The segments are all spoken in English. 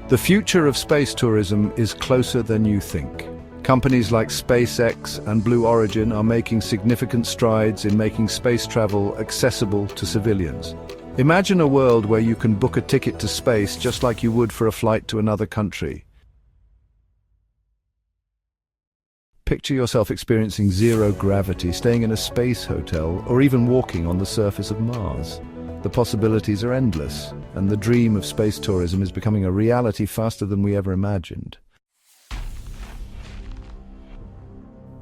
The future of space tourism is closer than you think. Companies like SpaceX and Blue Origin are making significant strides in making space travel accessible to civilians. Imagine a world where you can book a ticket to space just like you would for a flight to another country. Picture yourself experiencing zero gravity, staying in a space hotel, or even walking on the surface of Mars. The possibilities are endless, and the dream of space tourism is becoming a reality faster than we ever imagined.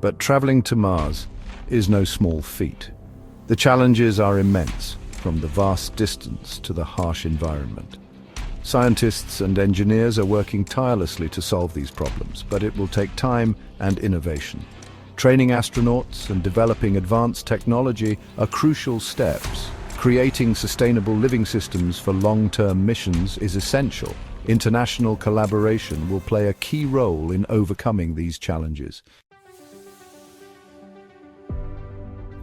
But traveling to Mars is no small feat. The challenges are immense, from the vast distance to the harsh environment. Scientists and engineers are working tirelessly to solve these problems, but it will take time and innovation. Training astronauts and developing advanced technology are crucial steps. Creating sustainable living systems for long-term missions is essential. International collaboration will play a key role in overcoming these challenges.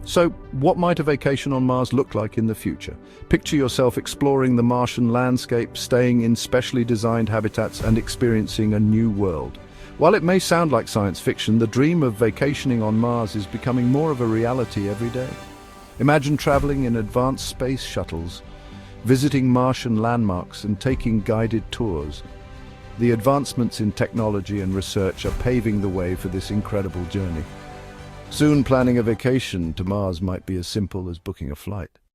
So, what might a vacation on Mars look like in the future? Picture yourself exploring the Martian landscape, staying in specially designed habitats, and experiencing a new world. While it may sound like science fiction, the dream of vacationing on Mars is becoming more of a reality every day. Imagine traveling in advanced space shuttles, visiting Martian landmarks, and taking guided tours. The advancements in technology and research are paving the way for this incredible journey. Soon, planning a vacation to Mars might be as simple as booking a flight.